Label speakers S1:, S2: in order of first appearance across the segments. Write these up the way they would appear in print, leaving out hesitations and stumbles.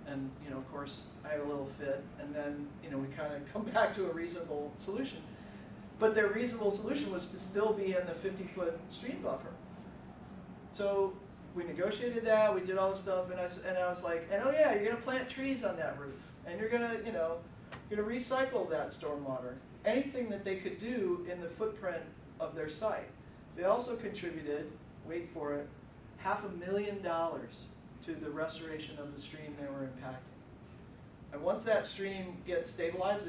S1: And of course, I had a little fit, and then we kind of come back to a reasonable solution. But their reasonable solution was to still be in the 50-foot stream buffer. So we negotiated that, we did all this stuff, and I was like, and oh yeah, you're gonna plant trees on that roof, and you're gonna recycle that stormwater. Anything that they could do in the footprint of their site. They also contributed, wait for it, $500,000 to the restoration of the stream they were impacting. And once that stream gets stabilized,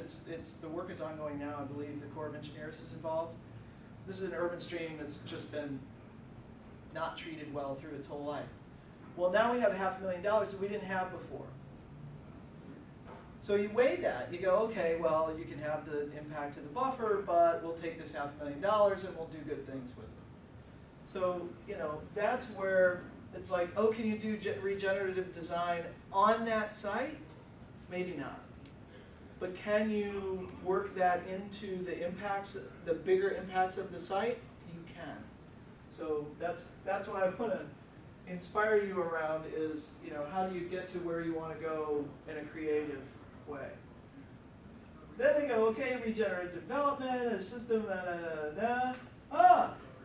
S1: the work is ongoing now. I believe the Corps of Engineers is involved. This is an urban stream that's just been not treated well through its whole life. Well, now we have $500,000 that we didn't have before. So you weigh that. You go, okay, well, you can have the impact of the buffer, but we'll take this $500,000 and we'll do good things with it. So that's where it's like, oh, can you do regenerative design on that site? Maybe not. But can you work that into the impacts, the bigger impacts of the site? You can. So that's what I want to inspire you around is, how do you get to where you want to go in a creative way? Then they go, okay, regenerative development, a system,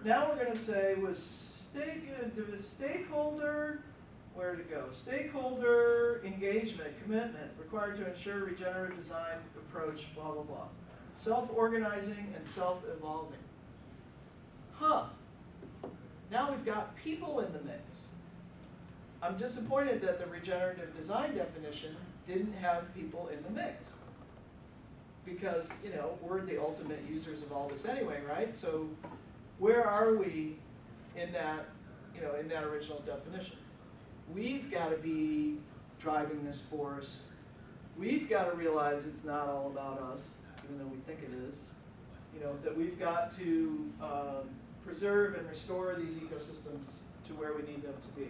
S1: now we're going to say stakeholder, where to go? Stakeholder engagement, commitment, required to ensure regenerative design approach, blah, blah, blah. Self-organizing and self-evolving. Now we've got people in the mix. I'm disappointed that the regenerative design definition didn't have people in the mix. Because, we're the ultimate users of all this anyway, right? So where are we in that, in that original definition? We've got to be driving this force. We've got to realize it's not all about us, even though we think it is. That we've got to preserve and restore these ecosystems to where we need them to be.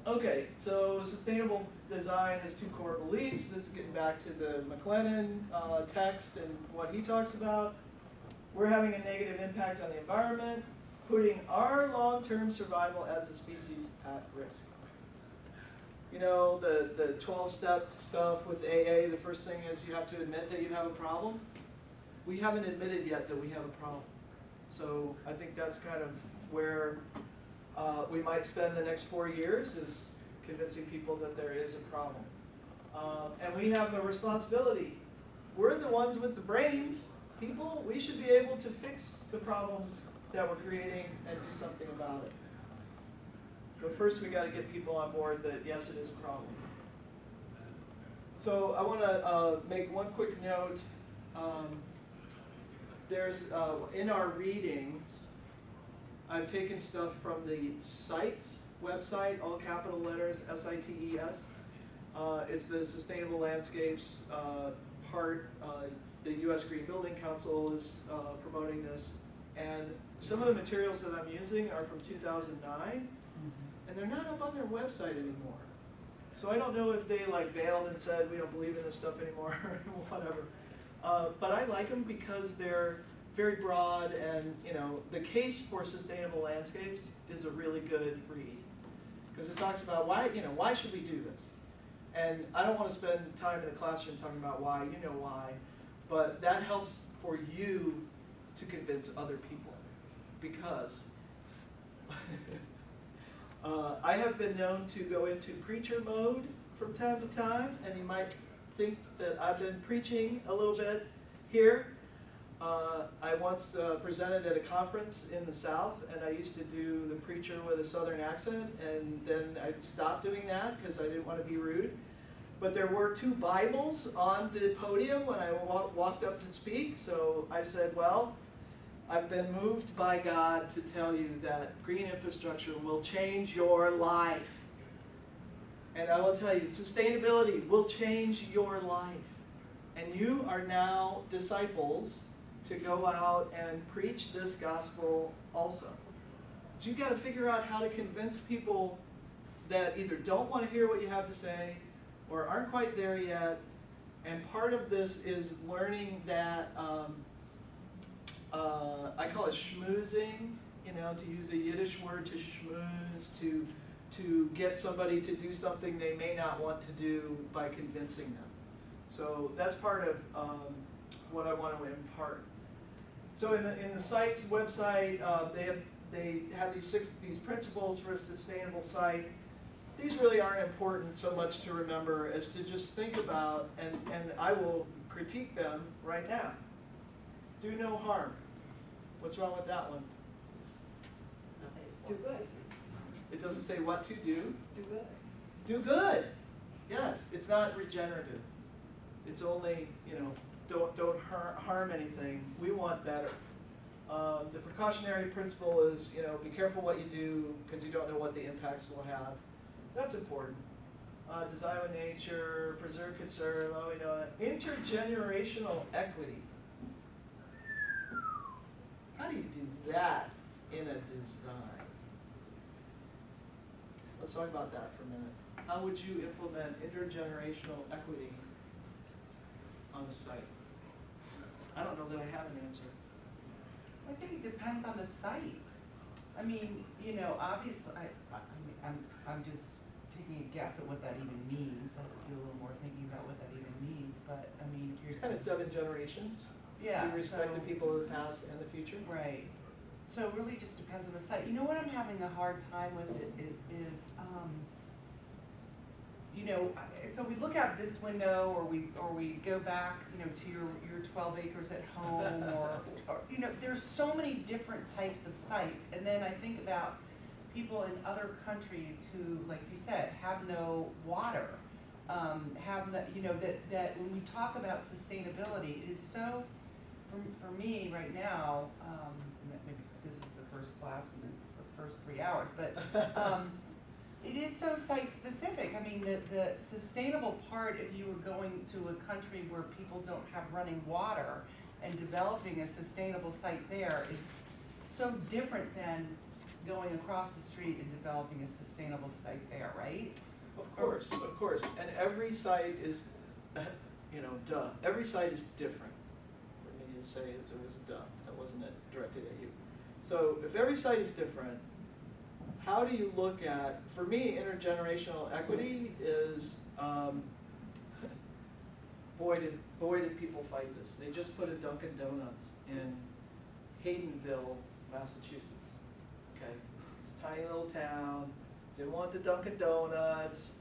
S1: Okay, so sustainable design has two core beliefs. This is getting back to the McLennan text and what he talks about. We're having a negative impact on the environment, putting our long-term survival as a species at risk. The 12-step stuff with AA, the first thing is you have to admit that you have a problem. We haven't admitted yet that we have a problem. So I think that's kind of where we might spend the next 4 years, is convincing people that there is a problem. And we have a responsibility. We're the ones with the brains. People, we should be able to fix the problems that we're creating and do something about it. But first we got to get people on board that yes, it is a problem. So I want to make one quick note. There's in our readings, I've taken stuff from the CITES website, all capital letters, SITES. It's the Sustainable Landscapes part. The U.S. Green Building Council is promoting this. And some of the materials that I'm using are from 2009, and they're not up on their website anymore. So I don't know if they bailed and said, we don't believe in this stuff anymore, or whatever. But I like them because they're very broad, and the case for sustainable landscapes is a really good read. Because it talks about why should we do this? And I don't want to spend time in the classroom talking about why, why, but that helps for you to convince other people. Because I have been known to go into preacher mode from time to time, and you might think that I've been preaching a little bit here. I once presented at a conference in the South, and I used to do the preacher with a Southern accent, and then I stopped doing that because I didn't want to be rude. But there were 2 Bibles on the podium when I walked up to speak, so I said, well, I've been moved by God to tell you that green infrastructure will change your life. And I will tell you, sustainability will change your life. And you are now disciples to go out and preach this gospel also. But you've got to figure out how to convince people that either don't want to hear what you have to say or aren't quite there yet. And part of this is learning that, I call it schmoozing, to use a Yiddish word, to schmooze, to to get somebody to do something they may not want to do by convincing them. So that's part of what I want to impart. So in the site's website, they have these principles for a sustainable site. These really aren't important so much to remember as to just think about, and I will critique them right now. Do no harm. What's wrong with that one?
S2: Do good.
S1: It doesn't say what to do.
S2: Do good.
S1: Do good. Yes, it's not regenerative. It's only, don't harm anything. We want better. The precautionary principle is, be careful what you do because you don't know what the impacts will have. That's important. Design with nature, preserve, conserve, intergenerational equity. How do you do that in a design? Let's talk about that for a minute. How would you implement intergenerational equity on a site? I don't know that I have an answer.
S3: I think it depends on the site. I mean, obviously, I'm just taking a guess at what that even means. I have to do a little more thinking about what that even means. But I mean, if you're
S1: It's kind of 7 generations.
S3: yeah,
S1: You respect the people of the past and the future.
S3: right. So it really just depends on the site. You know what I'm having a hard time with is, so we look out this window, or we go back, to your 12 acres at home, or there's so many different types of sites, and then I think about people in other countries who, like you said, have no water, have no, that when we talk about sustainability, it is so, for me right now, maybe this is the first class in the first 3 hours, but it is so site specific. I mean, the sustainable part, if you were going to a country where people don't have running water and developing a sustainable site there, is so different than going across the street and developing a sustainable site there, right?
S1: Of course. And every site is, every site is different. For me to say if there was a duh, that wasn't it directed at you. So if every site is different, how do you look at, for me, intergenerational equity is, boy did people fight this. They just put a Dunkin' Donuts in Haydenville, Massachusetts. Okay, it's a tiny little town, didn't want the Dunkin' Donuts.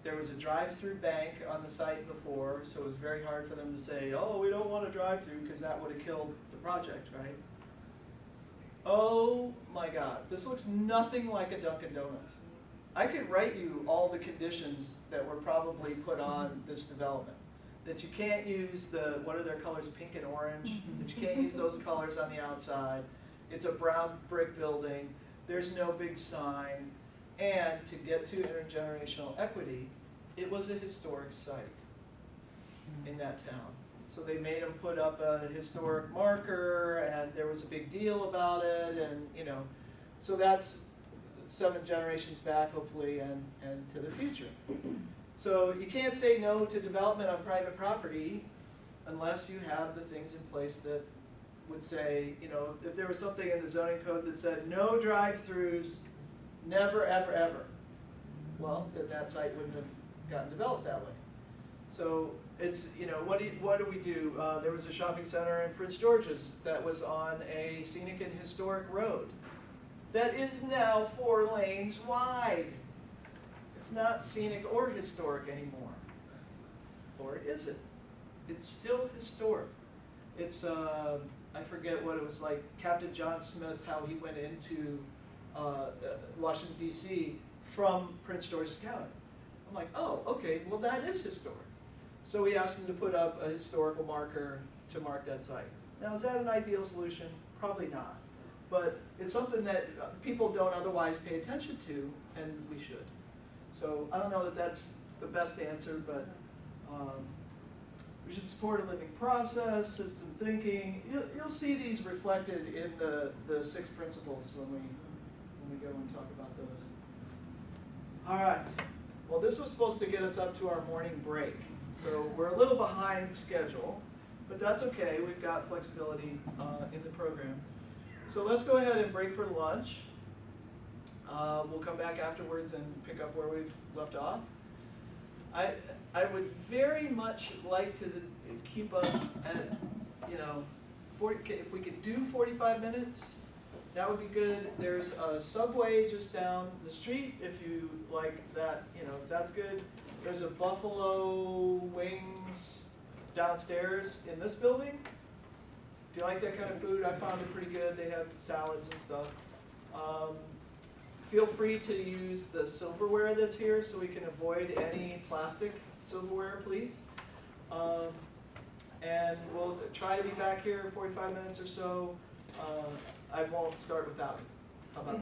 S1: There was a drive-through bank on the site before, so it was very hard for them to say, oh, we don't want a drive-through, because that would have killed the project, right? Oh my God, this looks nothing like a Dunkin' Donuts. I could write you all the conditions that were probably put on this development. That you can't use what are their colors, pink and orange? That you can't use those colors on the outside. It's a brown brick building. There's no big sign. And to get to intergenerational equity, it was a historic site in that town. So they made them put up a historic marker, and there was a big deal about it, and so that's 7 generations back, hopefully, and to the future. So you can't say no to development on private property unless you have the things in place that would say, if there was something in the zoning code that said no drive-throughs, never, ever, ever, well, then that site wouldn't have gotten developed that way. So it's, what do we do? There was a shopping center in Prince George's that was on a scenic and historic road that is now 4 lanes wide. It's not scenic or historic anymore. Or is it? It's still historic. It's, I forget what it was like, Captain John Smith, how he went into Washington, D.C. from Prince George's County. I'm like, oh, okay, well that is historic. So we asked him to put up a historical marker to mark that site. Now, is that an ideal solution? Probably not. But it's something that people don't otherwise pay attention to, and we should. So I don't know that that's the best answer, but we should support a living process, system thinking. You'll see these reflected in the 6 principles when we go and talk about those. All right. Well, this was supposed to get us up to our morning break. So we're a little behind schedule, but that's okay. We've got flexibility in the program. So let's go ahead and break for lunch. We'll come back afterwards and pick up where we've left off. I would very much like to keep us at, 40, if we could do 45 minutes, that would be good. There's a Subway just down the street if you like that, if that's good. There's a Buffalo Wings downstairs in this building. If you like that kind of food, I found it pretty good. They have salads and stuff. Feel free to use the silverware that's here so we can avoid any plastic silverware, please. And we'll try to be back here in 45 minutes or so. I won't start without you. How about that?